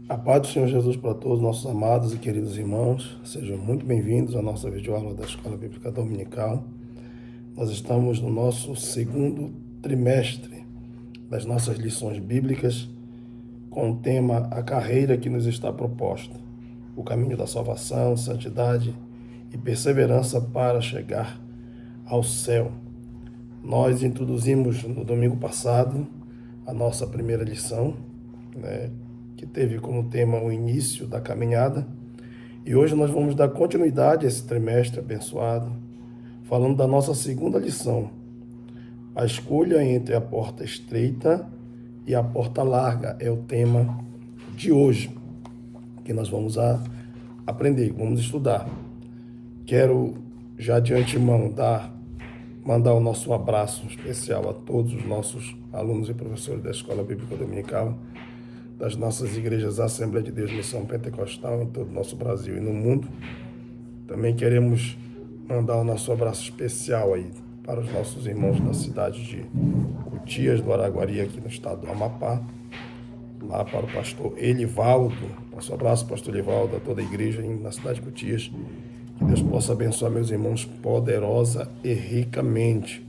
A paz do Senhor Jesus para todos nossos amados e queridos irmãos. Sejam muito bem-vindos à nossa videoaula da Escola Bíblica Dominical. Nós estamos no nosso segundo trimestre das nossas lições bíblicas com o tema A Carreira que nos está proposta, o caminho da salvação, santidade e perseverança para chegar ao céu. Nós introduzimos no domingo passado a nossa primeira lição, que teve como tema o início da caminhada. E hoje nós vamos dar continuidade a esse trimestre abençoado, falando da nossa segunda lição, a escolha entre a porta estreita e a porta larga é o tema de hoje, que nós vamos aprender, vamos estudar. Quero já de antemão mandar o nosso abraço especial a todos os nossos alunos e professores da Escola Bíblica Dominical, das nossas igrejas Assembleia de Deus Missão Pentecostal em todo o nosso Brasil e no mundo. Também queremos mandar o nosso abraço especial aí para os nossos irmãos da cidade de Cutias do Araguari, aqui no estado do Amapá, lá para o pastor Elivaldo. Nosso abraço, pastor Elivaldo, a toda a igreja na cidade de Cutias. Que Deus possa abençoar meus irmãos poderosa e ricamente.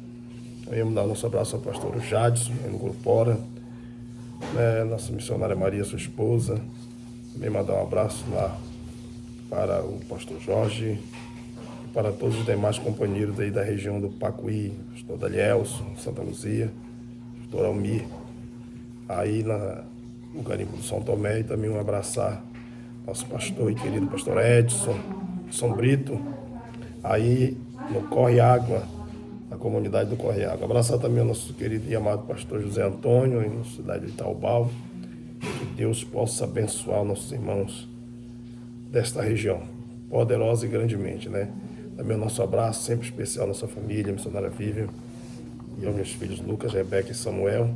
Também mandar o nosso abraço ao pastor Jadson, no Grupora, nossa missionária Maria, sua esposa. Também mandar um abraço lá para o pastor Jorge e para todos os demais companheiros aí da região do Pacuí, pastor Danielson, Santa Luzia, pastor Almir, aí no garimpo do São Tomé, e também um abraçar nosso pastor e querido pastor Edson, São Brito, aí no Corre Água, na comunidade do Corre Água. Abraçar também o nosso querido e amado pastor José Antônio, na cidade de Itaubal. Que Deus possa abençoar nossos irmãos desta região, poderosa e grandemente, Também o nosso abraço sempre especial à nossa família, a missionária Vivian, e aos meus filhos Lucas, Rebeca e Samuel.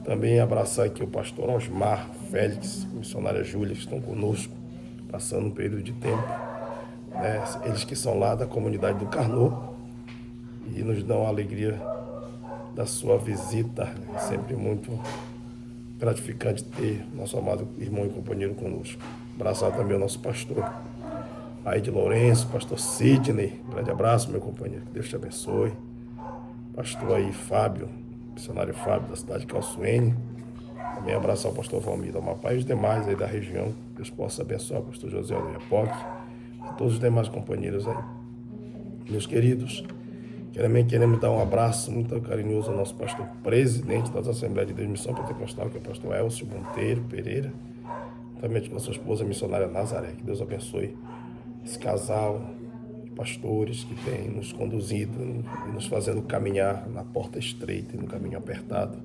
Também abraçar aqui o pastor Osmar Félix, a missionária Júlia, que estão conosco, passando um período de tempo. Eles que são lá da comunidade do Carnô e nos dão a alegria da sua visita. É sempre muito gratificante ter nosso amado irmão e companheiro conosco. Abraçar também o nosso pastor aí de Lourenço, pastor Sidney. Grande abraço, meu companheiro, que Deus te abençoe. Pastor aí Fábio, missionário Fábio da cidade de Calçoene. Também abraçar o pastor Valmir do Amapá e os demais aí da região. Deus possa abençoar o pastor José do Iapoque e todos os demais companheiros aí. Meus queridos, também queremos dar um abraço muito carinhoso ao nosso pastor presidente das Assembleias de Deus Missão Pentecostal, que é o pastor Elcio Monteiro Pereira, também com a sua esposa a missionária Nazaré. Que Deus abençoe esse casal de pastores que tem nos conduzido e nos fazendo caminhar na porta estreita e no caminho apertado,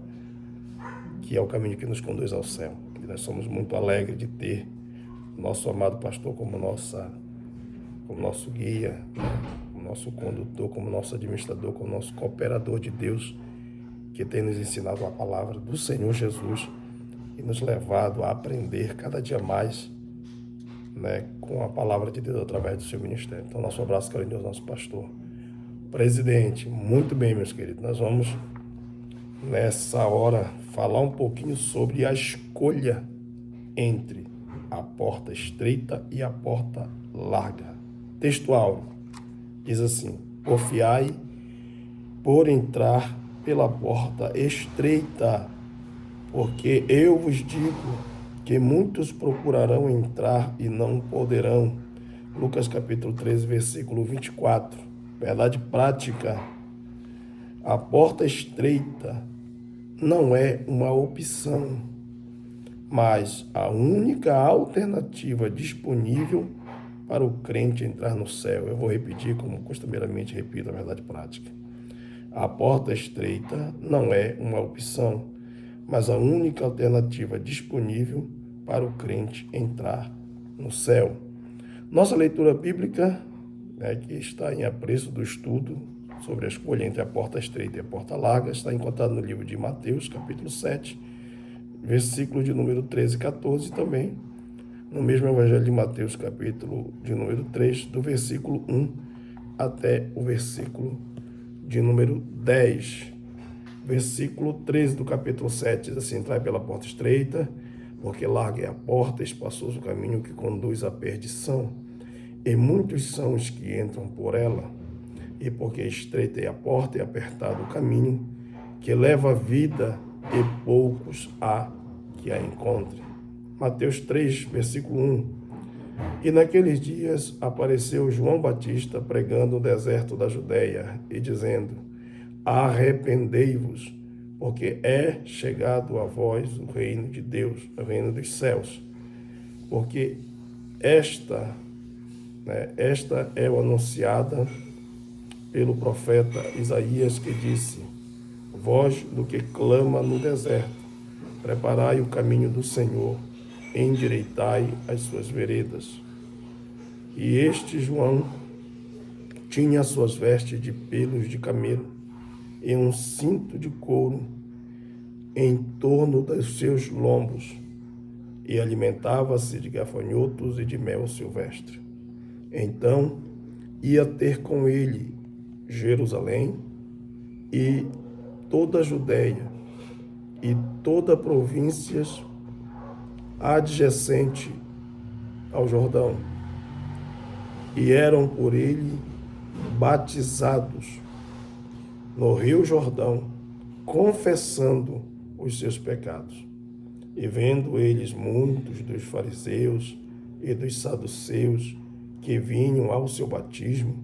que é o caminho que nos conduz ao céu. E nós somos muito alegres de ter nosso amado pastor como nosso guia, como nosso condutor, como nosso administrador, como nosso cooperador de Deus, que tem nos ensinado a palavra do Senhor Jesus e nos levado a aprender cada dia mais, com a palavra de Deus através do seu ministério. Então, nosso abraço carinhoso ao nosso pastor presidente. Muito bem, meus queridos, nós vamos nessa hora falar um pouquinho sobre a escolha entre a porta estreita e a porta larga. Textual diz assim: confiai por entrar pela porta estreita, porque eu vos digo que muitos procurarão entrar e não poderão. Lucas capítulo 13, versículo 24. Verdade prática. A porta estreita não é uma opção, mas a única alternativa disponível para o crente entrar no céu. Eu vou repetir como costumeiramente repito a verdade prática. A porta estreita não é uma opção, mas a única alternativa disponível para o crente entrar no céu. Nossa leitura bíblica, que está em apreço do estudo sobre a escolha entre a porta estreita e a porta larga, está encontrada no livro de Mateus, capítulo 7, versículo de número 13 e 14, também no mesmo Evangelho de Mateus, capítulo de número 3, do versículo 1 até o versículo de número 10. Versículo 13 do capítulo 7 diz assim: entrai pela porta estreita, Porque larga é a porta, espaçoso o caminho que conduz à perdição, e muitos são os que entram por ela. E porque estreita é a porta e apertado o caminho que leva à vida, e poucos há que a encontrem. Mateus 3, versículo 1. E naqueles dias apareceu João Batista pregando no deserto da Judéia e dizendo: arrependei-vos, porque é chegado a vós o reino de Deus, o reino dos céus. Porque esta é o anunciada pelo profeta Isaías, que disse: voz do que clama no deserto, preparai o caminho do Senhor, endireitai as suas veredas. E este João tinha suas vestes de pelos de camelo e um cinto de couro em torno dos seus lombos, e alimentava-se de gafanhotos e de mel silvestre. Então ia ter com ele Jerusalém e toda a Judéia e toda a província adjacente ao Jordão, e eram por ele batizados no Rio Jordão, confessando os seus pecados. E vendo eles muitos dos fariseus e dos saduceus que vinham ao seu batismo,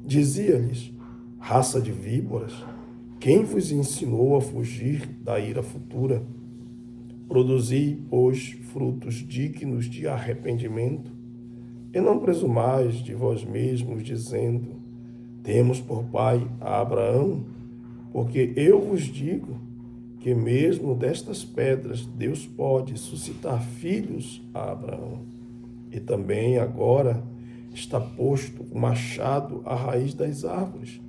dizia-lhes: raça de víboras, quem vos ensinou a fugir da ira futura? Produzi, pois, frutos dignos de arrependimento, e não presumais de vós mesmos, dizendo: temos por pai a Abraão, porque eu vos digo que mesmo destas pedras Deus pode suscitar filhos a Abraão. E também agora está posto o machado à raiz das árvores.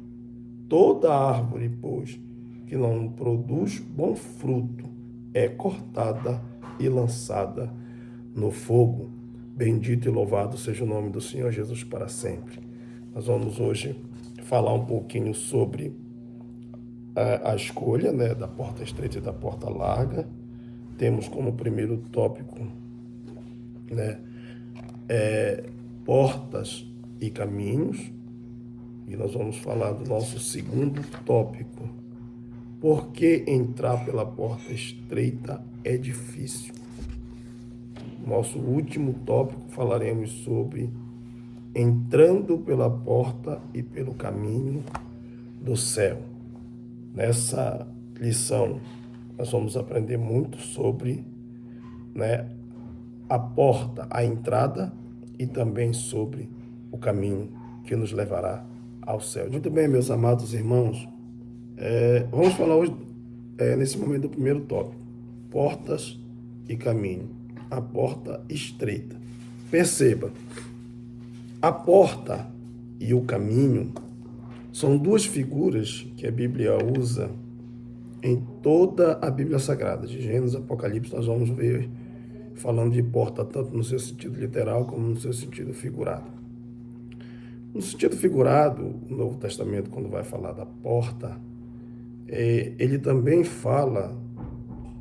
Toda árvore, pois, que não produz bom fruto, é cortada e lançada no fogo. Bendito e louvado seja o nome do Senhor Jesus para sempre. Nós vamos hoje falar um pouquinho sobre a escolha, da porta estreita e da porta larga. Temos como primeiro tópico portas e caminhos. E nós vamos falar do nosso segundo tópico: por que entrar pela porta estreita é difícil. Nosso último tópico falaremos sobre entrando pela porta e pelo caminho do céu. Nessa lição, nós vamos aprender muito sobre a porta, a entrada, e também sobre o caminho que nos levará ao céu. Muito bem, meus amados irmãos, vamos falar hoje, nesse momento, do primeiro tópico: portas e caminho. A porta estreita. Perceba, a porta e o caminho são duas figuras que a Bíblia usa em toda a Bíblia Sagrada. De Gênesis a Apocalipse, nós vamos ver falando de porta tanto no seu sentido literal como no seu sentido figurado. No sentido figurado, o Novo Testamento, quando vai falar da porta, ele também fala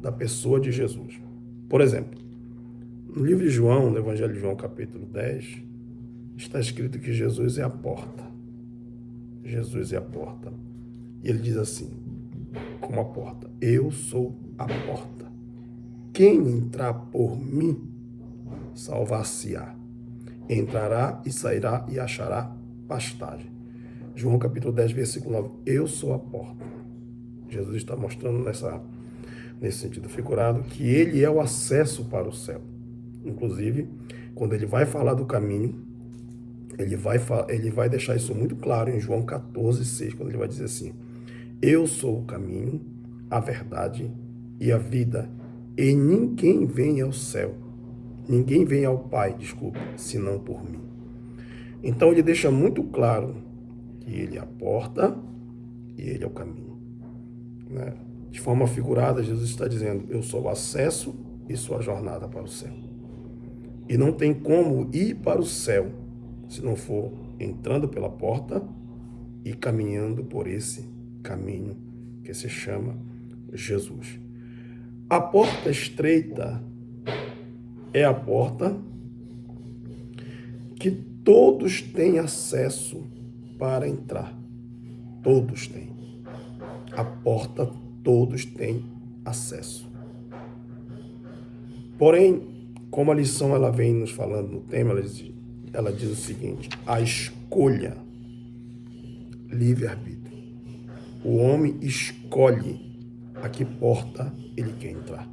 da pessoa de Jesus. Por exemplo, no livro de João, no Evangelho de João, capítulo 10, está escrito que Jesus é a porta. Jesus é a porta. E ele diz assim, como a porta: eu sou a porta. Quem entrar por mim, salvar-se-á. Entrará e sairá e achará pastagem. João capítulo 10, versículo 9. Eu sou a porta. Jesus está mostrando nesse sentido figurado que ele é o acesso para o céu. Inclusive, quando ele vai falar do caminho, ele vai deixar isso muito claro em João 14, 6, quando ele vai dizer assim: eu sou o caminho, a verdade e a vida, e ninguém vem ao Pai, senão por mim. Então ele deixa muito claro que ele é a porta e ele é o caminho. De forma figurada, Jesus está dizendo: eu sou o acesso e sou a jornada para o céu. E não tem como ir para o céu se não for entrando pela porta e caminhando por esse caminho que se chama Jesus. A porta estreita é a porta que todos têm acesso para entrar. Todos têm. A porta, todos têm acesso. Porém, como a lição ela vem nos falando no tema, ela diz o seguinte: a escolha, livre-arbítrio. O homem escolhe a que porta ele quer entrar.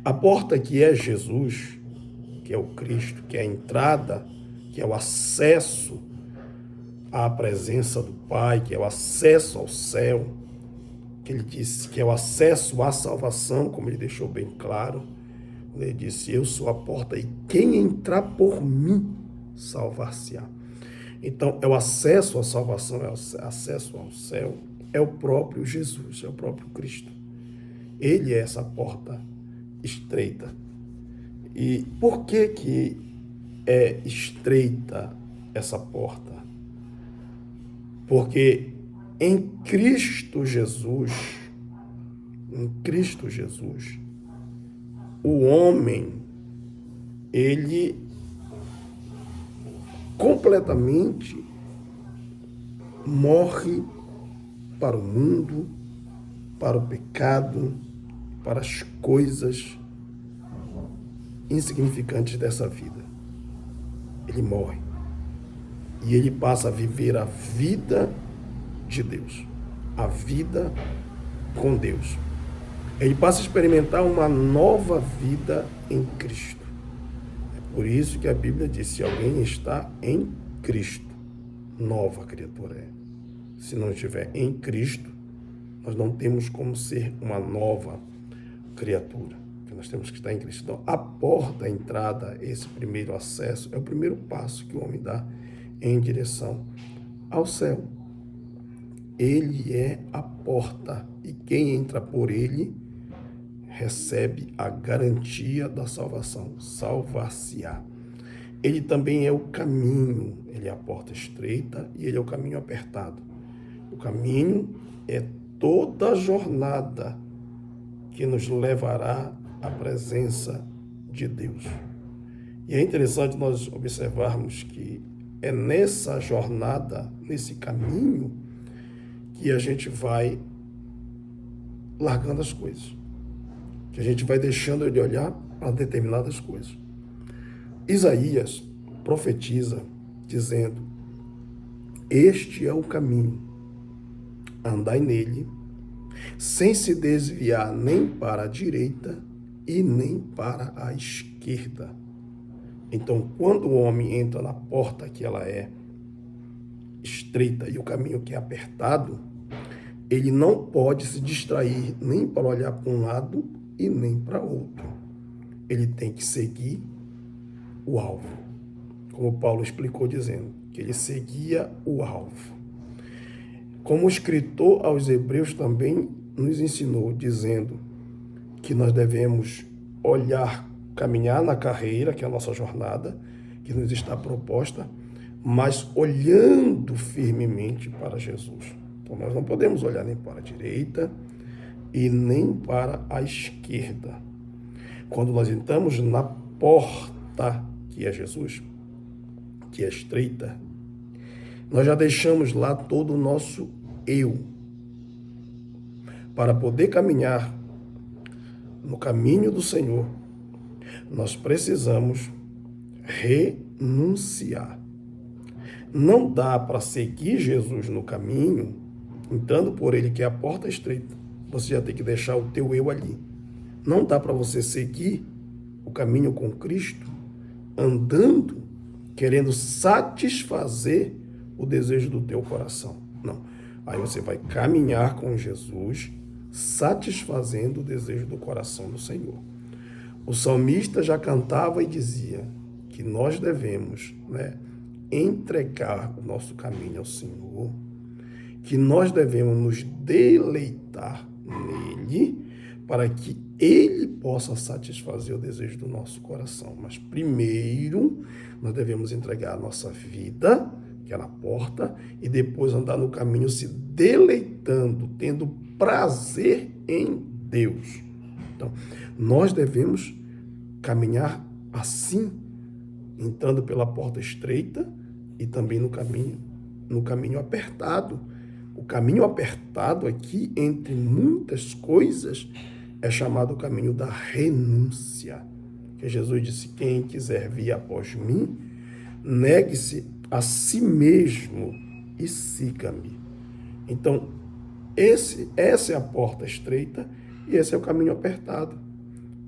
A porta que é Jesus, que é o Cristo, que é a entrada, que é o acesso à presença do Pai, que é o acesso ao céu, que ele disse que é o acesso à salvação, como ele deixou bem claro. Ele disse: eu sou a porta e quem entrar por mim salvar-se-á. Então, é o acesso à salvação, é o acesso ao céu, é o próprio Jesus, é o próprio Cristo. Ele é essa porta estreita. E por que é estreita essa porta? Porque em Cristo Jesus, o homem, ele completamente morre para o mundo, para o pecado, para as coisas insignificantes dessa vida. Ele morre. E ele passa a viver a vida de Deus. A vida com Deus. Ele passa a experimentar uma nova vida em Cristo. É por isso que a Bíblia diz: se alguém está em Cristo, nova criatura é. Se não estiver em Cristo, nós não temos como ser uma nova criatura. Nós temos que estar em Cristo. Então, a porta, a entrada, esse primeiro acesso, é o primeiro passo que o homem dá em direção ao céu. Ele é a porta e quem entra por ele recebe a garantia da salvação, salvar-se-á. Ele também é o caminho, ele é a porta estreita e ele é o caminho apertado. O caminho é toda a jornada que nos levará à presença de Deus. E é interessante nós observarmos que é nessa jornada, nesse caminho, que a gente vai largando as coisas, que a gente vai deixando de olhar para determinadas coisas. Isaías profetiza dizendo: este é o caminho, andai nele, sem se desviar nem para a direita e nem para a esquerda. Então, quando o homem entra na porta que ela é estreita e o caminho que é apertado, ele não pode se distrair nem para olhar para um lado e nem para outro. Ele tem que seguir o alvo, como Paulo explicou dizendo que ele seguia o alvo. Como o escritor aos Hebreus também nos ensinou, dizendo que nós devemos olhar, caminhar na carreira, que é a nossa jornada, que nos está proposta, mas olhando firmemente para Jesus. Então nós não podemos olhar nem para a direita e nem para a esquerda. Quando nós entramos na porta, que é Jesus, que é estreita, nós já deixamos lá todo o nosso eu. Para poder caminhar no caminho do Senhor, nós precisamos renunciar. Não dá para seguir Jesus no caminho, entrando por ele, que é a porta estreita. Você já tem que deixar o teu eu ali. Não dá para você seguir o caminho com Cristo, andando, querendo satisfazer o desejo do teu coração. Não. Aí você vai caminhar com Jesus, satisfazendo o desejo do coração do Senhor. O salmista já cantava e dizia que nós devemos, entregar o nosso caminho ao Senhor, que nós devemos nos deleitar nele, para que ele possa satisfazer o desejo do nosso coração. Mas primeiro, nós devemos entregar a nossa vida, que é na porta, e depois andar no caminho se deleitando, tendo prazer em Deus. Então, nós devemos caminhar assim, entrando pela porta estreita e também no caminho apertado. O caminho apertado aqui, entre muitas coisas, é chamado o caminho da renúncia. Que Jesus disse: quem quiser vir após mim, negue-se a si mesmo e siga-me. Então, essa é a porta estreita e esse é o caminho apertado,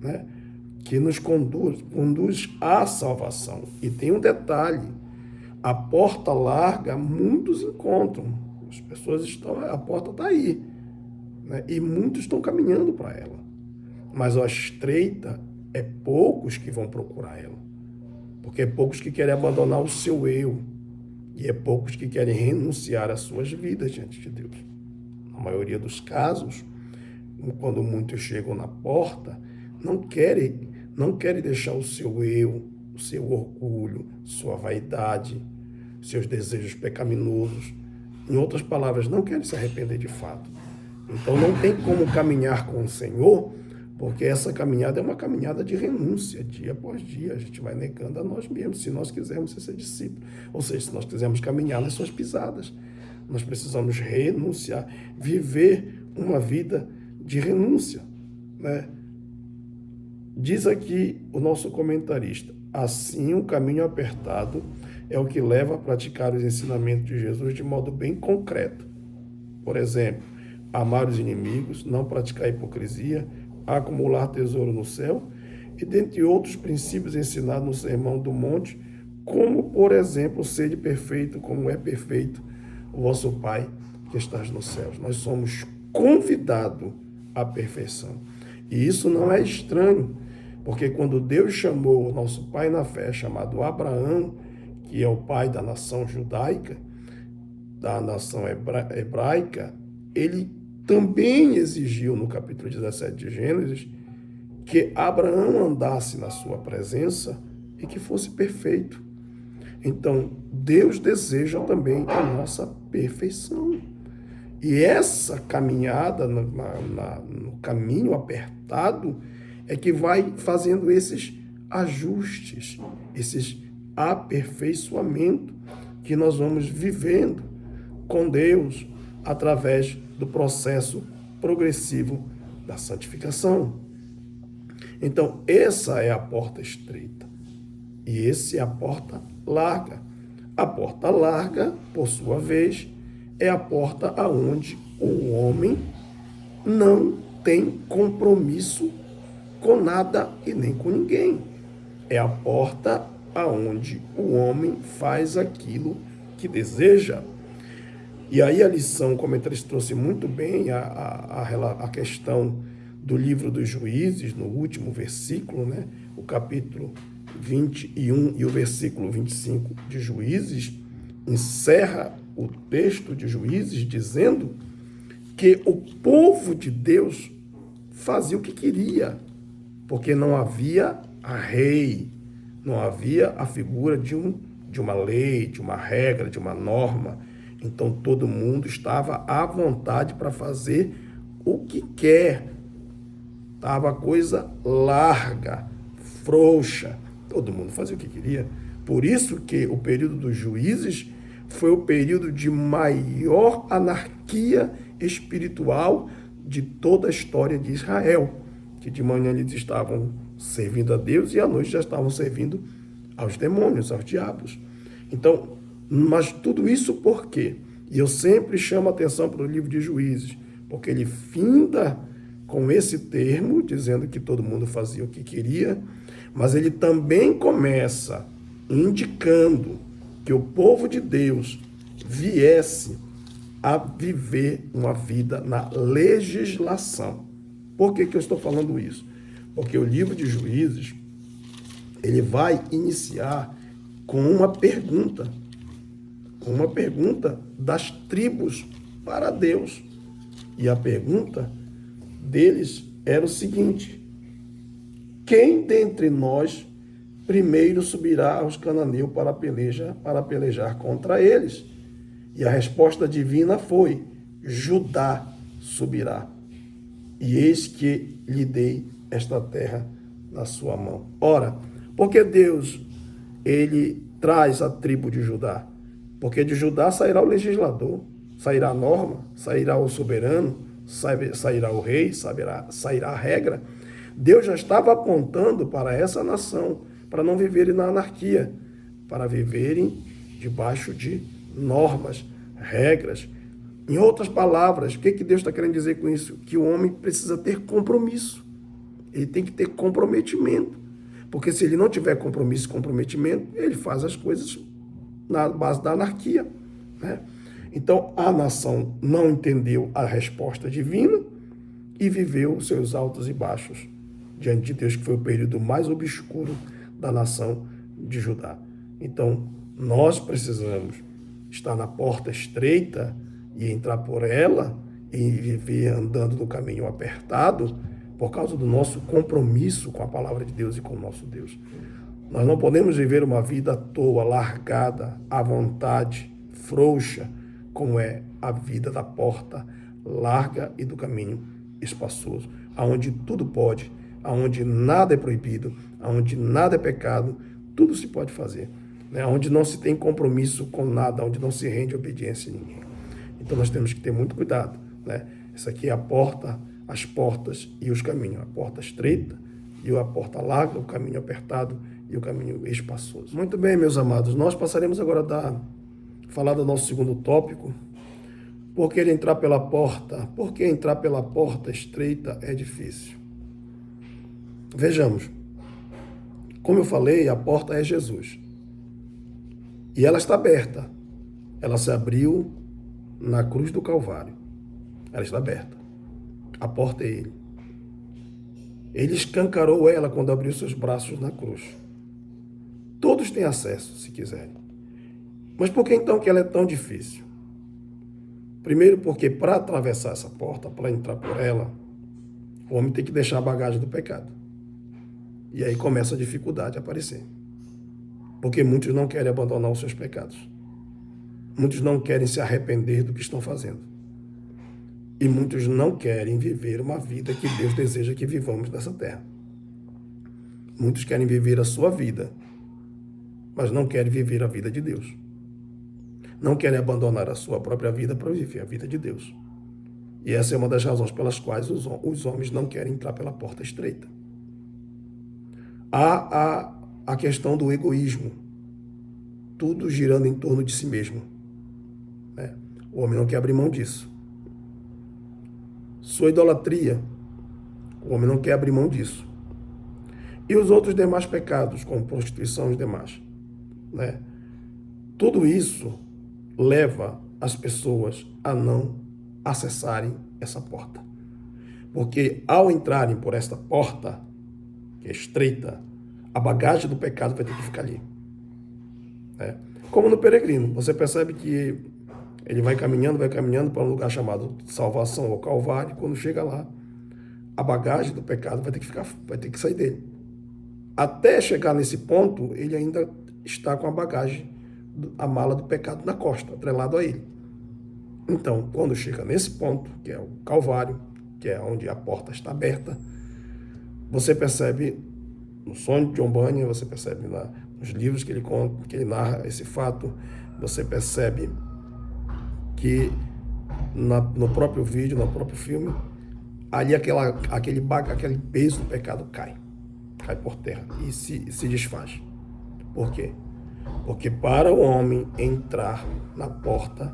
né? Que nos conduz à salvação. E tem um detalhe: a porta larga, muitos encontram. As pessoas a porta está aí, né? E muitos estão caminhando para ela. Mas a estreita é poucos que vão procurar ela. Porque é poucos que querem abandonar o seu eu. E é poucos que querem renunciar às suas vidas diante de Deus. Na maioria dos casos, quando muitos chegam na porta, não querem deixar o seu eu, o seu orgulho, sua vaidade, seus desejos pecaminosos. Em outras palavras, não querem se arrepender de fato. Então não tem como caminhar com o Senhor, porque essa caminhada é uma caminhada de renúncia, dia após dia. A gente vai negando a nós mesmos, se nós quisermos ser discípulos. Ou seja, se nós quisermos caminhar nas suas pisadas, nós precisamos renunciar, viver uma vida de renúncia, né? Diz aqui o nosso comentarista: assim, o caminho apertado é o que leva a praticar os ensinamentos de Jesus de modo bem concreto. Por exemplo, amar os inimigos, não praticar hipocrisia, acumular tesouro no céu, e dentre outros princípios ensinados no Sermão do Monte, como, por exemplo, sede perfeito, como é perfeito o vosso Pai que estás nos céus. Nós somos convidados à perfeição. E isso não é estranho, porque quando Deus chamou o nosso pai na fé, chamado Abraão, que é o pai da nação judaica, da nação hebraica, ele também exigiu, no capítulo 17 de Gênesis, que Abraão andasse na sua presença e que fosse perfeito. Então, Deus deseja também a nossa perfeição. E essa caminhada no caminho apertado é que vai fazendo esses ajustes, esses aperfeiçoamentos que nós vamos vivendo com Deus através do processo progressivo da santificação. Então, essa é a porta estreita e essa é a porta larga. A porta larga, por sua vez, é a porta aonde o homem não tem compromisso com nada e nem com ninguém. É a porta aonde o homem faz aquilo que deseja. E aí a lição, o comentarista trouxe muito bem a questão do livro dos Juízes, no último versículo, né? O capítulo 21 e o versículo 25 de Juízes, encerra o texto de Juízes dizendo que o povo de Deus fazia o que queria, porque não havia a rei, não havia a figura de uma lei, de uma regra, de uma norma. Então todo mundo estava à vontade para fazer o que quer. Estava a coisa larga, frouxa, todo mundo fazia o que queria. Por isso que o período dos Juízes foi o período de maior anarquia espiritual de toda a história de Israel, que de manhã eles estavam servindo a Deus e à noite já estavam servindo aos demônios, aos diabos. Então, mas tudo isso por quê? E eu sempre chamo a atenção para o livro de Juízes, porque ele finda com esse termo, dizendo que todo mundo fazia o que queria, mas ele também começa indicando que o povo de Deus viesse a viver uma vida na legislação. Por que eu estou falando isso? Porque o livro de Juízes, ele vai iniciar com uma pergunta das tribos para Deus. E a pergunta deles era o seguinte: quem dentre nós primeiro subirá aos cananeus para pelejar contra eles? E a resposta divina foi: Judá subirá. E eis que lhe dei esta terra na sua mão. Ora, Porque Deus, ele traz a tribo de Judá. Porque de Judá sairá o legislador, sairá a norma, sairá o soberano, sairá o rei, sairá a regra. Deus já estava apontando para essa nação, para não viverem na anarquia, para viverem debaixo de normas, regras. Em outras palavras, o que Deus está querendo dizer com isso? Que o homem precisa ter compromisso. Ele tem que ter comprometimento. Porque se ele não tiver compromisso e comprometimento, ele faz as coisas na base da anarquia, né? Então, a nação não entendeu a resposta divina e viveu os seus altos e baixos diante de Deus, que foi o período mais obscuro da nação de Judá. Então, nós precisamos estar na porta estreita e entrar por ela e viver andando no caminho apertado por causa do nosso compromisso com a palavra de Deus e com o nosso Deus. Nós não podemos viver uma vida à toa, largada, à vontade, frouxa, como é a vida da porta larga e do caminho espaçoso, aonde tudo pode, aonde nada é proibido, aonde nada é pecado, tudo se pode fazer, né? Onde não se tem compromisso com nada, onde não se rende obediência a ninguém. Então nós temos que ter muito cuidado, né? Essa aqui é a porta, as portas e os caminhos, a porta estreita e a porta larga, o caminho apertado e o caminho espaçoso. Muito bem, meus amados, nós passaremos agora a falar do nosso segundo tópico. Por que entrar pela porta? Porque entrar pela porta estreita é difícil. Vejamos, como eu falei, a porta é Jesus. E ela está aberta. Ela se abriu na cruz do Calvário. Ela está aberta. A porta é Ele. Ele escancarou ela quando abriu seus braços na cruz. Todos têm acesso, se quiserem. Mas por que então que ela é tão difícil? Primeiro porque para atravessar essa porta, para entrar por ela, o homem tem que deixar a bagagem do pecado. E aí começa a dificuldade a aparecer. Porque muitos não querem abandonar os seus pecados. Muitos não querem se arrepender do que estão fazendo. E muitos não querem viver uma vida que Deus deseja que vivamos nessa terra. Muitos querem viver a sua vida, mas não querem viver a vida de Deus. Não querem abandonar a sua própria vida para viver a vida de Deus. E essa é uma das razões pelas quais os homens não querem entrar pela porta estreita. Há a questão do egoísmo, tudo girando em torno de si mesmo, né? O homem não quer abrir mão disso. Sua idolatria, o homem não quer abrir mão disso. E os outros demais pecados, como prostituição e os demais, né? Tudo isso leva as pessoas a não acessarem essa porta. Porque ao entrarem por esta porta, que é estreita, a bagagem do pecado vai ter que ficar ali, né? Como no peregrino, você percebe que ele vai caminhando para um lugar chamado salvação ou Calvário. Quando chega lá, a bagagem do pecado vai ter que sair dele. Até chegar nesse ponto, ele ainda está com a bagagem, a mala do pecado na costa, atrelado a ele. Então, quando chega nesse ponto, que é o Calvário, que é onde a porta está aberta, você percebe no sonho de John Bunyan, você percebe nos livros que ele conta, que ele narra esse fato, você percebe que no próprio vídeo, no próprio filme, ali aquele peso do pecado cai por terra e se desfaz. Por quê? Porque para o homem entrar na porta,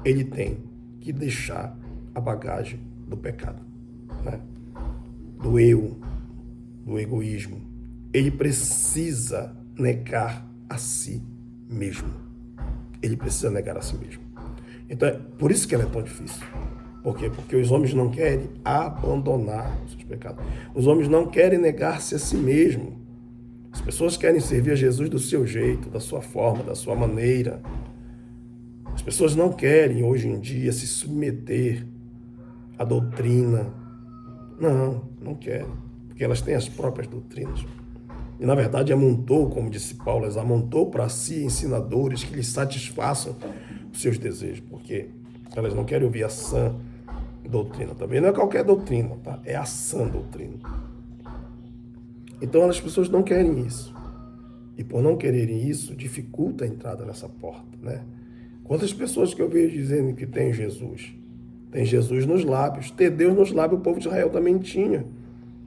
ele tem que deixar a bagagem do pecado, né? Do eu, do egoísmo. Ele precisa negar a si mesmo. Ele precisa negar a si mesmo. Então, é por isso que ela é tão difícil. Por quê? Porque os homens não querem abandonar os seus pecados. Os homens não querem negar-se a si mesmo. As pessoas querem servir a Jesus do seu jeito, da sua forma, da sua maneira. As pessoas não querem, hoje em dia, se submeter à doutrina. Não querem. Porque elas têm as próprias doutrinas. E, na verdade, amontou, como disse Paulo, amontou para si ensinadores que lhes satisfaçam os seus desejos, porque elas não querem ouvir a sã doutrina. Também não é qualquer doutrina, tá? É a sã doutrina. Então, as pessoas não querem isso. E por não quererem isso, dificulta a entrada nessa porta, né? Quantas pessoas que eu vejo dizendo que tem Jesus? Tem Jesus nos lábios. Ter Deus nos lábios o povo de Israel também tinha.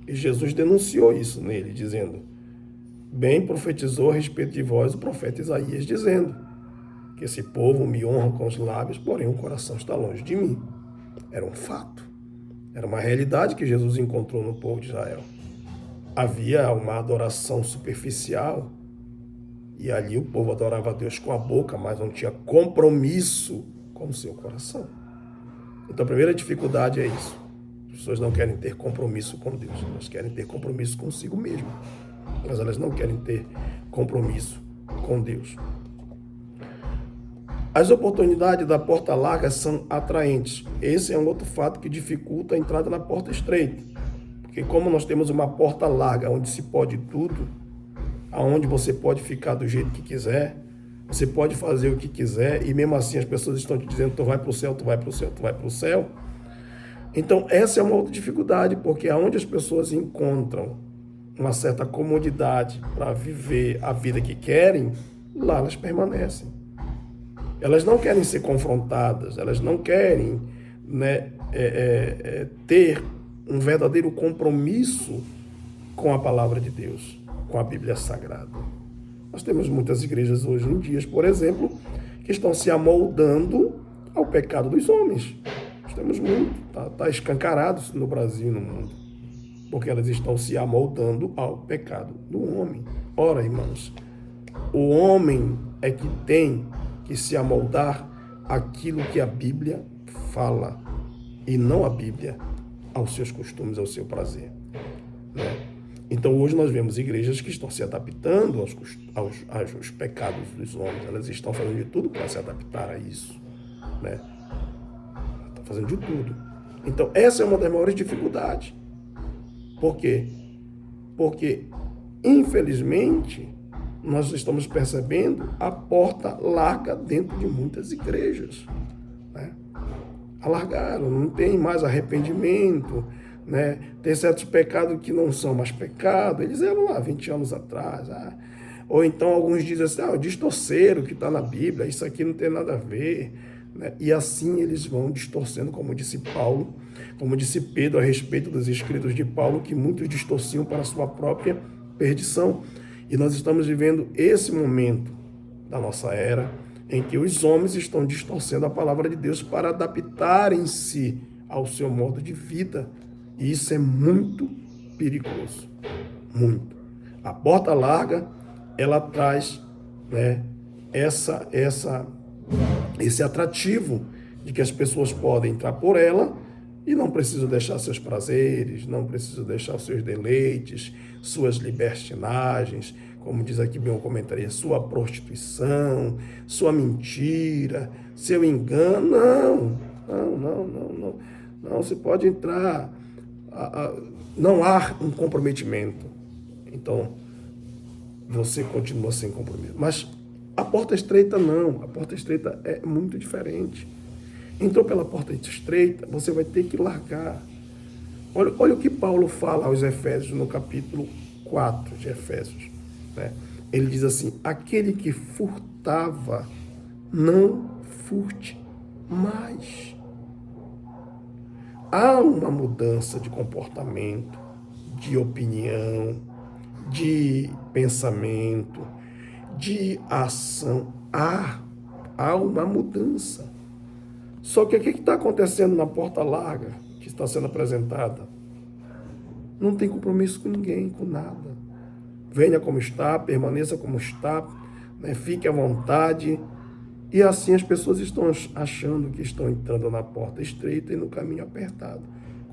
E Jesus denunciou isso nele, dizendo: bem profetizou a respeito de vós o profeta Isaías, dizendo que esse povo me honra com os lábios, porém o coração está longe de mim. Era um fato. Era uma realidade que Jesus encontrou no povo de Israel. Havia uma adoração superficial, e ali o povo adorava a Deus com a boca, mas não tinha compromisso com o seu coração. Então a primeira dificuldade é isso. As pessoas não querem ter compromisso com Deus, elas querem ter compromisso consigo mesmo, mas elas não querem ter compromisso com Deus. As oportunidades da porta larga são atraentes. Esse é um outro fato que dificulta a entrada na porta estreita. Porque como nós temos uma porta larga, onde se pode tudo, aonde você pode ficar do jeito que quiser, você pode fazer o que quiser, e mesmo assim as pessoas estão te dizendo: tu vai para o céu, tu vai para o céu, tu vai para o céu. Então essa é uma outra dificuldade, porque aonde as pessoas encontram uma certa comodidade para viver a vida que querem, lá elas permanecem. Elas não querem ser confrontadas, elas não querem, né, ter um verdadeiro compromisso com a palavra de Deus, com a Bíblia Sagrada. Nós temos muitas igrejas hoje em dia, por exemplo, que estão se amoldando ao pecado dos homens. Nós temos muito, está escancarado no Brasil e no mundo, porque elas estão se amoldando ao pecado do homem. Ora, irmãos, o homem é que tem que se amoldar àquilo que a Bíblia fala, e não a Bíblia aos seus costumes, ao seu prazer, né? Então hoje nós vemos igrejas que estão se adaptando aos pecados dos homens, elas estão fazendo de tudo para se adaptar a isso, né? Estão fazendo de tudo. Então essa é uma das maiores dificuldades. Por quê? Porque, infelizmente, nós estamos percebendo a porta larga dentro de muitas igrejas, né? Alargaram, não tem mais arrependimento, né? Tem certos pecados que não são mais pecado, eles eram lá 20 anos atrás. Ou então alguns dizem assim: distorceram o que está na Bíblia, isso aqui não tem nada a ver, né? E assim eles vão distorcendo, como disse Paulo, como disse Pedro a respeito dos escritos de Paulo, que muitos distorciam para a sua própria perdição. E nós estamos vivendo esse momento da nossa era, em que os homens estão distorcendo a palavra de Deus para adaptarem-se ao seu modo de vida. E isso é muito perigoso, muito. A porta larga, ela traz, né, esse atrativo de que as pessoas podem entrar por ela e não precisam deixar seus prazeres, não precisam deixar os seus deleites, suas libertinagens, como diz aqui bem um comentário, sua prostituição, sua mentira, seu engano. Não, você pode entrar. Não há um comprometimento. Então, você continua sem compromisso. Mas a porta estreita não. A porta estreita é muito diferente. Entrou pela porta estreita, você vai ter que largar. Olha o que Paulo fala aos Efésios no capítulo 4 de Efésios, né? Ele diz assim: aquele que furtava, não furte mais. Há uma mudança de comportamento, de opinião, de pensamento, de ação. Há uma mudança. Só que o que está acontecendo na porta larga que está sendo apresentada? Não tem compromisso com ninguém, com nada. Venha como está, permaneça como está, né? Fique à vontade. E assim as pessoas estão achando que estão entrando na porta estreita e no caminho apertado,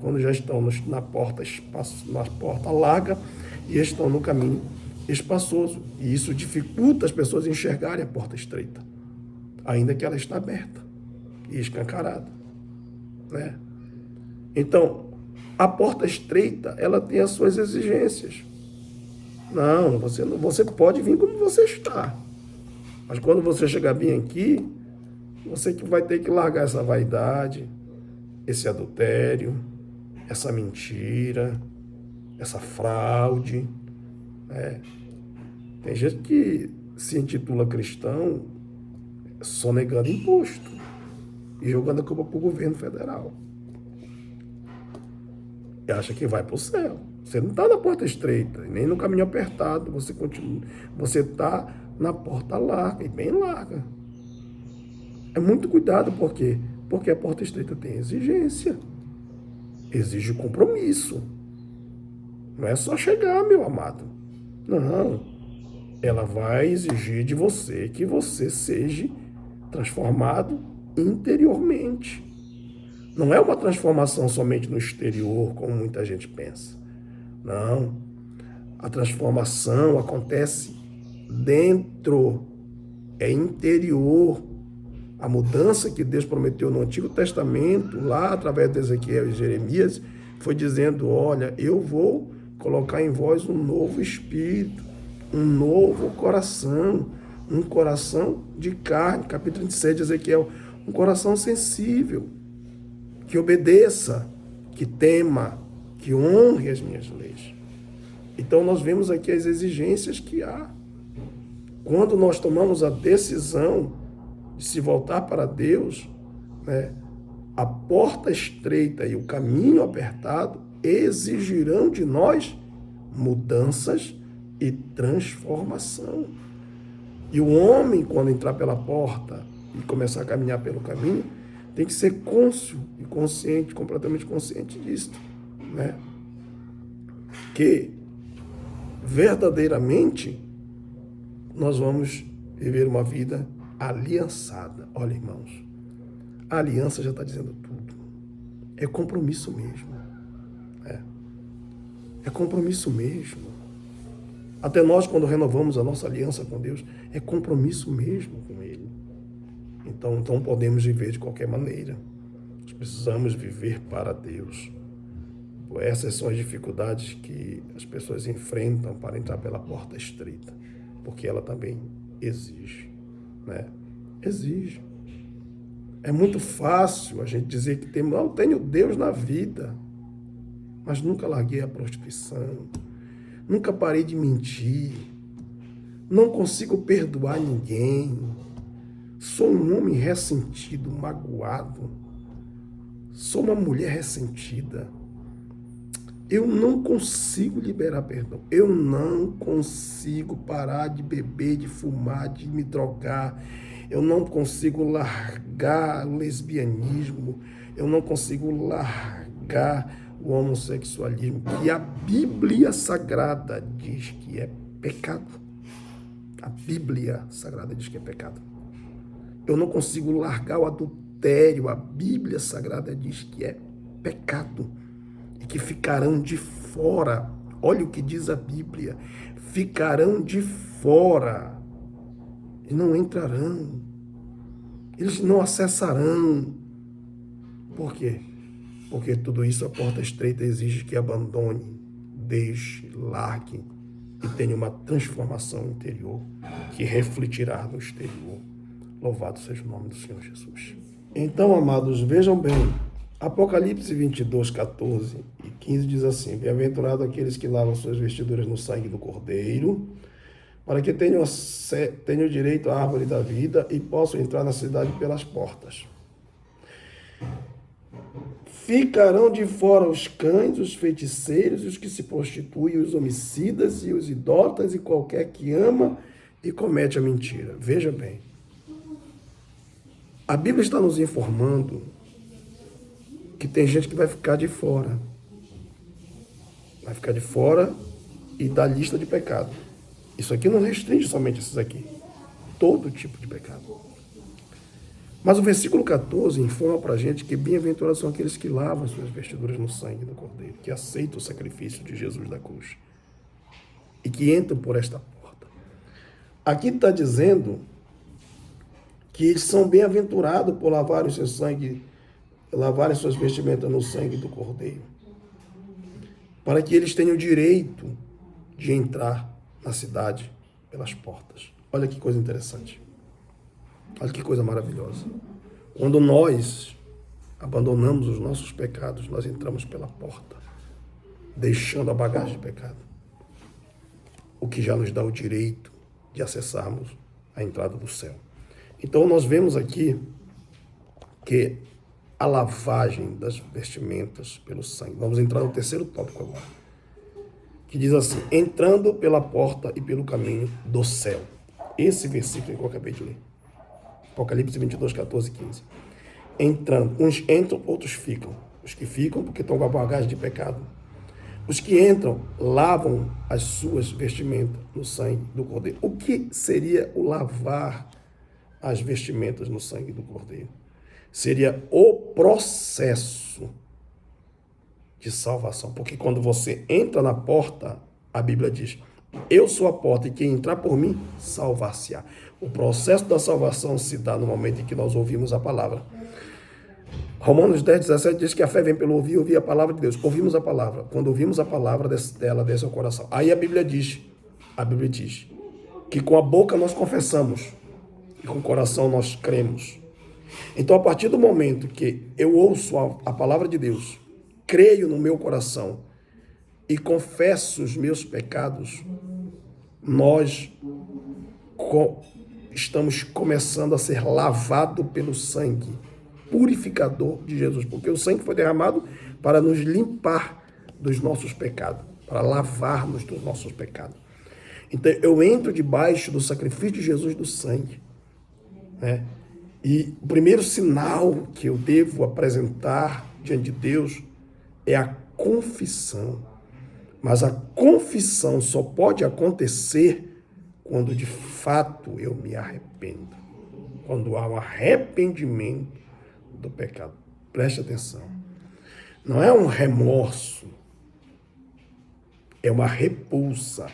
quando já estão na porta larga e estão no caminho espaçoso. E isso dificulta as pessoas enxergarem a porta estreita, ainda que ela está aberta e escancarada, né? Então, a porta estreita, ela tem as suas exigências. Não, você pode vir como você está. Mas quando você chegar bem aqui, você que vai ter que largar essa vaidade, esse adultério, essa mentira, essa fraude, né? Tem gente que se intitula cristão só negando imposto e jogando a culpa para o governo federal. E acha que vai para o céu. Você não está na porta estreita, nem no caminho apertado. Você está na porta larga, e bem larga. É muito cuidado, por quê? Porque a porta estreita tem exigência. Exige compromisso. Não é só chegar, meu amado. Não. Ela vai exigir de você que você seja transformado interiormente. Não é uma transformação somente no exterior, como muita gente pensa. Não. A transformação acontece dentro, é interior. A mudança que Deus prometeu no Antigo Testamento, lá através de Ezequiel e Jeremias, foi dizendo, olha, eu vou colocar em vós um novo espírito, um novo coração, um coração de carne, capítulo 27 de Ezequiel, um coração sensível, que obedeça, que tema, que honre as minhas leis. Então nós vemos aqui as exigências que há. Quando nós tomamos a decisão de se voltar para Deus, né, a porta estreita e o caminho apertado exigirão de nós mudanças e transformação. E o homem, quando entrar pela porta e começar a caminhar pelo caminho, tem que ser cônscio e consciente, completamente consciente disso, né? Que verdadeiramente nós vamos viver uma vida aliançada. Olha, irmãos, a aliança já está dizendo tudo. É compromisso mesmo. É compromisso mesmo. Até nós, quando renovamos a nossa aliança com Deus, é compromisso mesmo com Ele. Então não podemos viver de qualquer maneira. Nós precisamos viver para Deus. Essas são as dificuldades que as pessoas enfrentam para entrar pela porta estreita, porque ela também exige, né? Exige. É muito fácil a gente dizer que eu tenho Deus na vida, mas nunca larguei a prostituição, nunca parei de mentir, não consigo perdoar ninguém, sou um homem ressentido, magoado, sou uma mulher ressentida. Eu não consigo liberar perdão. Eu não consigo parar de beber, de fumar, de me drogar. Eu não consigo largar o lesbianismo. Eu não consigo largar o homossexualismo, que a Bíblia Sagrada diz que é pecado. A Bíblia Sagrada diz que é pecado. Eu não consigo largar o adultério. A Bíblia Sagrada diz que é pecado. E que ficarão de fora. Olha o que diz a Bíblia. Ficarão de fora. E não entrarão. Eles não acessarão. Por quê? Porque tudo isso, a porta estreita exige que abandone, deixe, largue e tenha uma transformação interior que refletirá no exterior. Louvado seja o nome do Senhor Jesus. Então, amados, vejam bem. Apocalipse 22, 14 e 15 diz assim: bem-aventurado aqueles que lavam suas vestiduras no sangue do Cordeiro, para que tenham direito à árvore da vida e possam entrar na cidade pelas portas. Ficarão de fora os cães, os feiticeiros, os que se prostituem, os homicidas e os idólatras e qualquer que ama e comete a mentira. Veja bem, a Bíblia está nos informando que tem gente que vai ficar de fora. Vai ficar de fora e dá lista de pecado. Isso aqui não restringe somente esses aqui. Todo tipo de pecado. Mas o versículo 14 informa para a gente que bem-aventurados são aqueles que lavam suas vestiduras no sangue do Cordeiro, que aceitam o sacrifício de Jesus da cruz e que entram por esta porta. Aqui está dizendo que eles são bem-aventurados por lavarem o seu sangue, lavarem suas vestimentas no sangue do Cordeiro, para que eles tenham o direito de entrar na cidade pelas portas. Olha que coisa interessante. Olha que coisa maravilhosa. Quando nós abandonamos os nossos pecados, nós entramos pela porta, deixando a bagagem de pecado. o que já nos dá o direito de acessarmos a entrada do céu. Então nós vemos aqui que a lavagem das vestimentas pelo sangue. Vamos entrar no terceiro tópico agora, que diz assim: entrando pela porta e pelo caminho do céu. Esse versículo que eu acabei de ler. Apocalipse 22, 14 e 15. Entrando, uns entram, outros ficam. Os que ficam porque estão com a bagagem de pecado. Os que entram lavam as suas vestimentas no sangue do Cordeiro. O que seria o lavar as vestimentas no sangue do Cordeiro? Seria o processo de salvação. Porque quando você entra na porta, a Bíblia diz: eu sou a porta e quem entrar por mim, salvar-se-á. O processo da salvação se dá no momento em que nós ouvimos a palavra. Romanos 10, 17 diz que a fé vem pelo ouvir a palavra de Deus. Ouvimos a palavra. Quando ouvimos a palavra, dela desce ao coração. Aí a Bíblia diz que com a boca nós confessamos e com o coração nós cremos. Então, a partir do momento que eu ouço a palavra de Deus, creio no meu coração e confesso os meus pecados, nós estamos começando a ser lavado pelo sangue purificador de Jesus, porque o sangue foi derramado para nos limpar dos nossos pecados, para lavar-nos dos nossos pecados. Então, eu entro debaixo do sacrifício de Jesus do sangue, né? E o primeiro sinal que eu devo apresentar diante de Deus é a confissão. Mas a confissão só pode acontecer quando de fato eu me arrependo. Quando há um arrependimento do pecado. Preste atenção. Não é um remorso. É uma repulsa.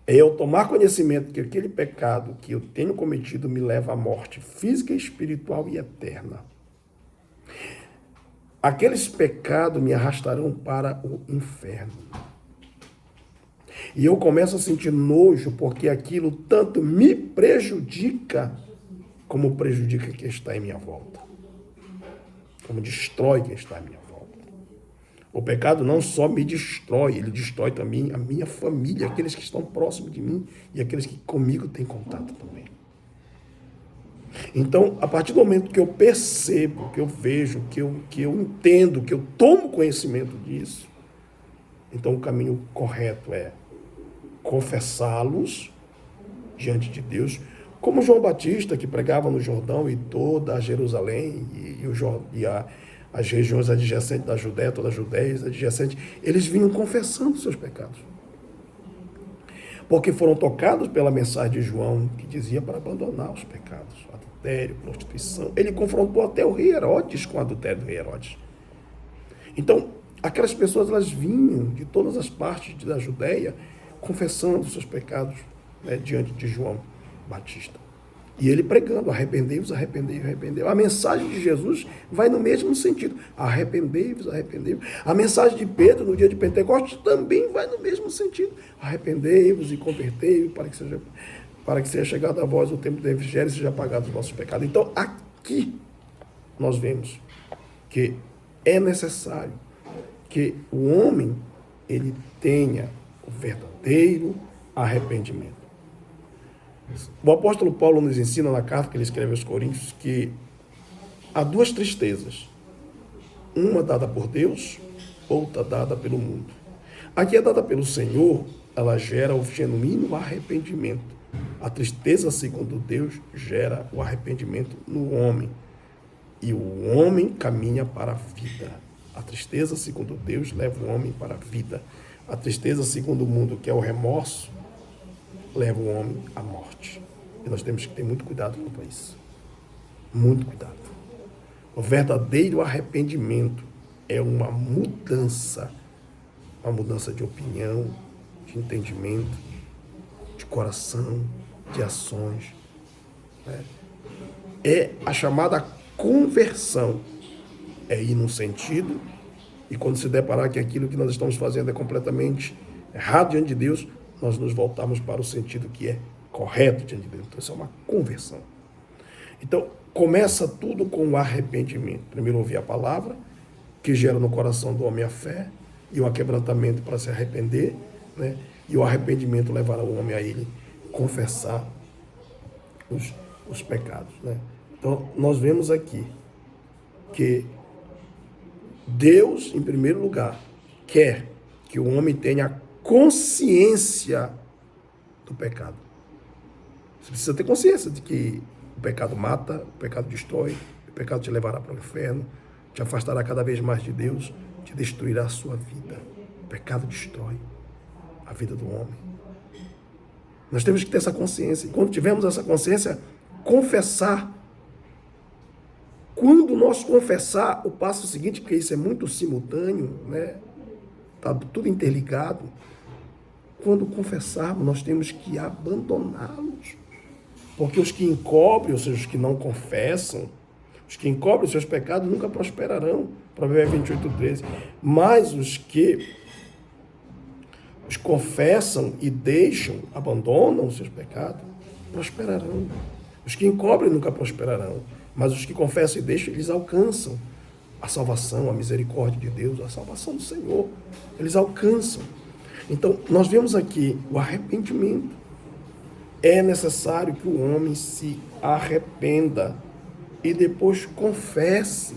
É eu tomar conhecimento que aquele pecado que eu tenho cometido me leva à morte física, espiritual e eterna. Aqueles pecados me arrastarão para o inferno. E eu começo a sentir nojo porque aquilo tanto me prejudica como prejudica quem está em minha volta. Como destrói quem está em minha volta. O pecado não só me destrói, ele destrói também a minha família, aqueles que estão próximos de mim e aqueles que comigo têm contato também. Então, a partir do momento que eu percebo, que eu vejo, que eu entendo, que eu tomo conhecimento disso, então o caminho correto é confessá-los diante de Deus, como João Batista, que pregava no Jordão e toda a Jerusalém as regiões adjacentes da Judéia, toda a Judéia adjacente, eles vinham confessando seus pecados. Porque foram tocados pela mensagem de João, que dizia para abandonar os pecados, adultério, prostituição. Ele confrontou até o rei Herodes com o adultério do rei Herodes. Então, aquelas pessoas, elas vinham de todas as partes da Judéia, confessando seus pecados, né, diante de João Batista. E ele pregando: arrependei-vos, arrependei-vos, arrependei-vos. A mensagem de Jesus vai no mesmo sentido: arrependei-vos, arrependei-vos. A mensagem de Pedro no dia de Pentecostes também vai no mesmo sentido: arrependei-vos e convertei-vos para que seja chegado a vós o tempo do refrigério e seja apagado os vossos pecados. Então, aqui nós vemos que é necessário que o homem ele tenha o verdadeiro arrependimento. O apóstolo Paulo nos ensina na carta que ele escreve aos Coríntios que há duas tristezas. Uma dada por Deus, outra dada pelo mundo. A que é dada pelo Senhor, ela gera o genuíno arrependimento. A tristeza, segundo Deus, gera o arrependimento no homem. E o homem caminha para a vida. A tristeza, segundo Deus, leva o homem para a vida. A tristeza, segundo o mundo, que é o remorso, leva o homem à morte. E nós temos que ter muito cuidado quanto a isso. Muito cuidado. O verdadeiro arrependimento é uma mudança de opinião, de entendimento, de coração, de ações. Né? É a chamada conversão. É ir num sentido, e quando se deparar que aquilo que nós estamos fazendo é completamente errado diante de Deus, nós nos voltamos para o sentido que é correto diante de Deus. Então, isso é uma conversão. Então, começa tudo com o arrependimento. Primeiro ouvir a palavra, que gera no coração do homem a fé, e um quebrantamento para se arrepender, né? E o arrependimento levará o homem a ele confessar os pecados, né? Então, nós vemos aqui que Deus, em primeiro lugar, quer que o homem tenha consciência do pecado. Você precisa ter consciência de que o pecado mata, o pecado destrói, o pecado te levará para o inferno, te afastará cada vez mais de Deus, te destruirá a sua vida. O pecado destrói a vida do homem. Nós temos que ter essa consciência. E quando tivermos essa consciência, confessar. Quando nós confessar, o passo seguinte, porque isso é muito simultâneo, né? Está tudo interligado. Quando confessarmos, nós temos que abandoná-los. Porque os que encobrem, ou seja, os que não confessam, os que encobrem os seus pecados nunca prosperarão. Provérbios 28:13. Mas os que os confessam e deixam, abandonam os seus pecados, prosperarão. Os que encobrem nunca prosperarão. Mas os que confessam e deixam, eles alcançam a salvação, a misericórdia de Deus, a salvação do Senhor. Eles alcançam. Então, nós vemos aqui o arrependimento. É necessário que o homem se arrependa e depois confesse.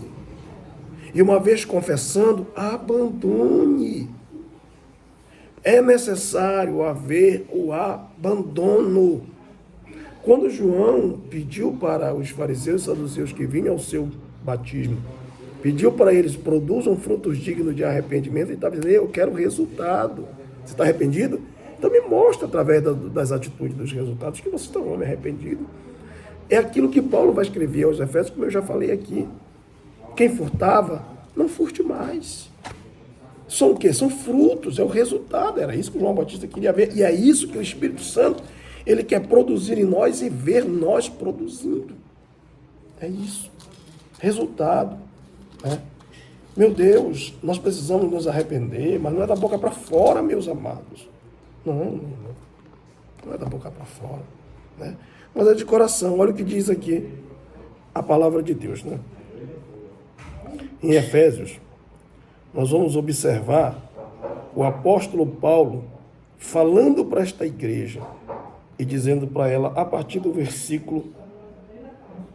E uma vez confessando, abandone. É necessário haver o abandono. Quando João pediu para os fariseus e saduceus que vinham ao seu batismo, pediu para eles produzam frutos dignos de arrependimento, ele estava dizendo, eu quero resultado. Você está arrependido? Então me mostra através das atitudes, dos resultados, que você está um homem arrependido. É aquilo que Paulo vai escrever aos Efésios, como eu já falei aqui. Quem furtava, não furte mais. São o quê? São frutos, é o resultado. Era isso que João Batista queria ver. E é isso que o Espírito Santo, ele quer produzir em nós e ver nós produzindo. É isso. Resultado. Né? Meu Deus, nós precisamos nos arrepender, mas não é da boca para fora, meus amados. Não é da boca para fora. Né? Mas é de coração. Olha o que diz aqui a palavra de Deus. Né? Em Efésios, nós vamos observar o apóstolo Paulo falando para esta igreja e dizendo para ela, a partir do versículo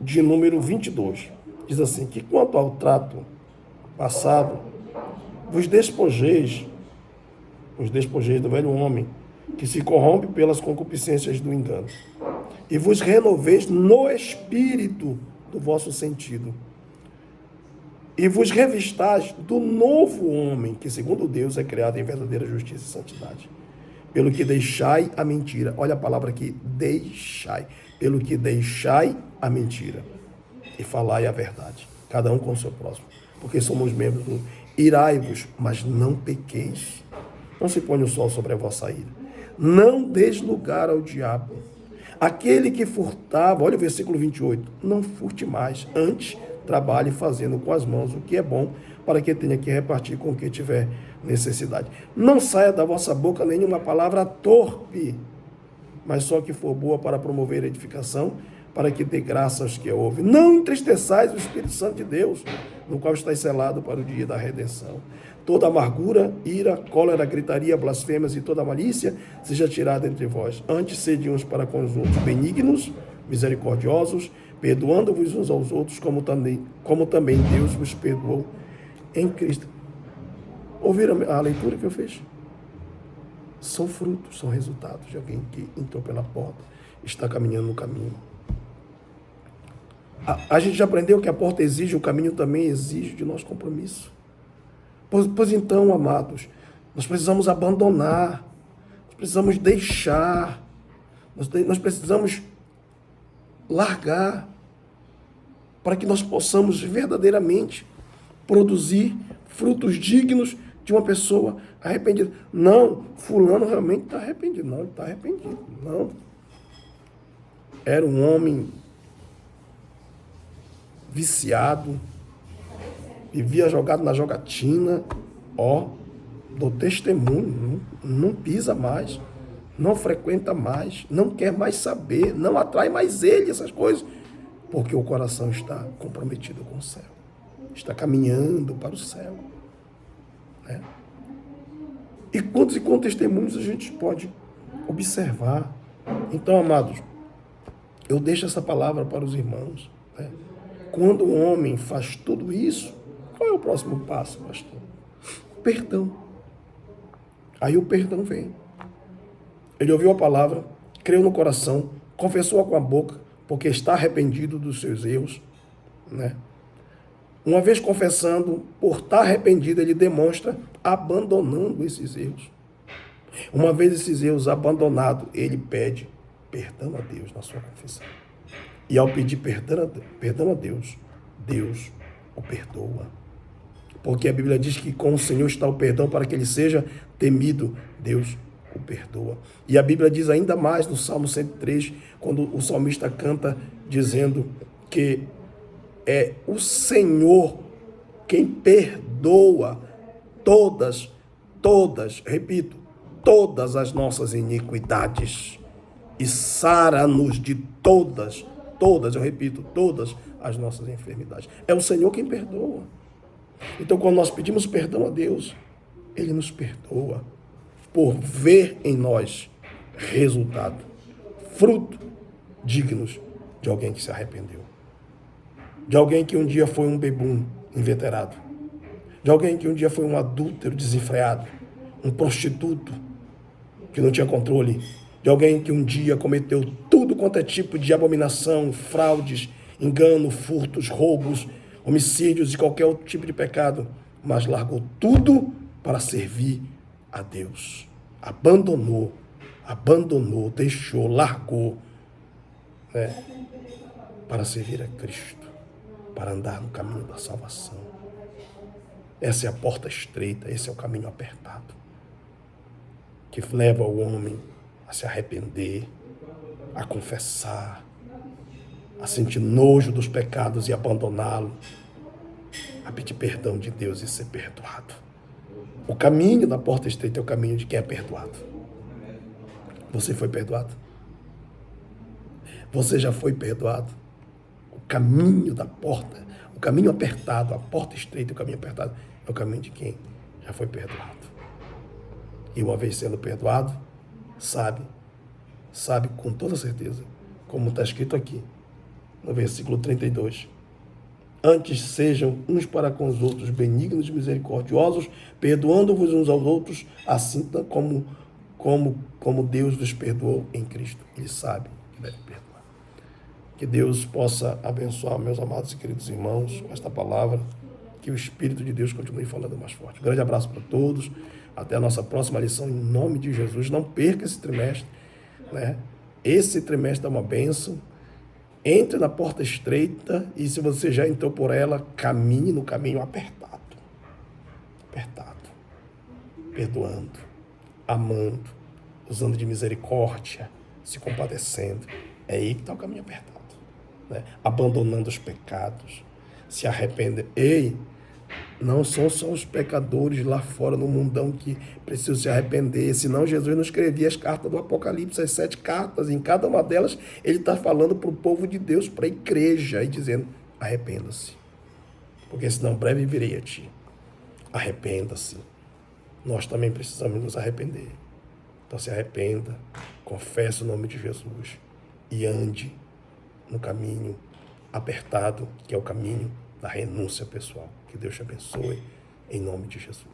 de número 22, diz assim, que quanto ao trato passado, vos despojeis do velho homem, que se corrompe pelas concupiscências do engano, e vos renoveis no espírito do vosso sentido, e vos revistais do novo homem, que segundo Deus é criado em verdadeira justiça e santidade. Pelo que deixai a mentira. Olha a palavra aqui, deixai. Pelo que deixai a mentira e falai a verdade, cada um com o seu próximo. Porque somos membros do irai-vos, mas não pequeis. Não se ponha o sol sobre a vossa ira. Não deis lugar ao diabo. Aquele que furtava, olha o versículo 28, não furte mais, antes trabalhe fazendo com as mãos o que é bom, para que tenha que repartir com quem tiver necessidade. Não saia da vossa boca nenhuma palavra torpe, mas só que for boa para promover a edificação, para que dê graça aos que a ouvem. Não entristeçais o Espírito Santo de Deus, no qual está selado para o dia da redenção. Toda amargura, ira, cólera, gritaria, blasfêmias e toda malícia seja tirada entre vós. Antes sede uns para com os outros benignos, misericordiosos, perdoando-vos uns aos outros, como também Deus vos perdoou em Cristo. Ouviram a leitura que eu fiz? São frutos, são resultados de alguém que entrou pela porta, está caminhando no caminho. A gente já aprendeu que a porta exige, o caminho também exige de nós compromisso. Pois então, amados, nós precisamos abandonar, nós precisamos deixar, nós precisamos largar, para que nós possamos verdadeiramente produzir frutos dignos de uma pessoa arrependida. Não, fulano realmente está arrependido. Não, ele está arrependido. Não. Era um homem viciado, vivia jogado na jogatina, do testemunho, não pisa mais, não frequenta mais, não quer mais saber, não atrai mais ele, essas coisas, porque o coração está comprometido com o céu, está caminhando para o céu. Né? E quantos testemunhos a gente pode observar. Então, amados, eu deixo essa palavra para os irmãos, né? Quando o homem faz tudo isso, qual é o próximo passo, pastor? Perdão. Aí o perdão vem. Ele ouviu a palavra, creu no coração, confessou com a boca, porque está arrependido dos seus erros, né? Uma vez confessando, por estar arrependido, ele demonstra abandonando esses erros. Uma vez esses erros abandonados, ele pede perdão a Deus na sua confissão. E ao pedir perdão a Deus, Deus o perdoa. Porque a Bíblia diz que com o Senhor está o perdão para que ele seja temido. Deus o perdoa. E a Bíblia diz ainda mais no Salmo 103, quando o salmista canta dizendo que é o Senhor quem perdoa repito, todas as nossas iniquidades e sara-nos de todas, eu repito, todas as nossas enfermidades. É o Senhor quem perdoa. Então, quando nós pedimos perdão a Deus, Ele nos perdoa por ver em nós resultado, fruto dignos de alguém que se arrependeu, de alguém que um dia foi um bebum inveterado, de alguém que um dia foi um adúltero desenfreado, um prostituto que não tinha controle, de alguém que um dia cometeu tudo quanto é tipo de abominação, fraudes, engano, furtos, roubos, homicídios e qualquer outro tipo de pecado, mas largou tudo para servir a Deus. Abandonou, deixou, largou, né, para servir a Cristo, para andar no caminho da salvação. Essa é a porta estreita, esse é o caminho apertado, que leva o homem a se arrepender, a confessar, a sentir nojo dos pecados e abandoná-lo, a pedir perdão de Deus e ser perdoado. O caminho da porta estreita é o caminho de quem é perdoado. Você foi perdoado? Você já foi perdoado? O caminho da porta, o caminho apertado, a porta estreita, o caminho apertado, é o caminho de quem já foi perdoado. E uma vez sendo perdoado, sabe com toda certeza, como está escrito aqui, no versículo 32. Antes sejam uns para com os outros benignos e misericordiosos, perdoando-vos uns aos outros, assim como Deus vos perdoou em Cristo. Ele sabe que deve perdoar. Que Deus possa abençoar meus amados e queridos irmãos com esta palavra, que o Espírito de Deus continue falando mais forte. Um grande abraço para todos, até a nossa próxima lição, em nome de Jesus. Não perca esse trimestre, né? Esse trimestre é uma bênção. Entre na porta estreita e, se você já entrou por ela, caminhe no caminho apertado, perdoando, amando, usando de misericórdia, se compadecendo. É aí que está o caminho apertado, né? Abandonando os pecados, se arrependendo. Ei, não são só os pecadores lá fora no mundão que precisam se arrepender, senão Jesus não escrevia as cartas do Apocalipse, as 7 cartas, em cada uma delas ele está falando para o povo de Deus, para a igreja, e dizendo, arrependa-se, porque senão breve virei a ti. Arrependa-se. Nós também precisamos nos arrepender. Então se arrependa, confesse o nome de Jesus e ande no caminho apertado, que é o caminho da renúncia pessoal. Que Deus te abençoe, em nome de Jesus.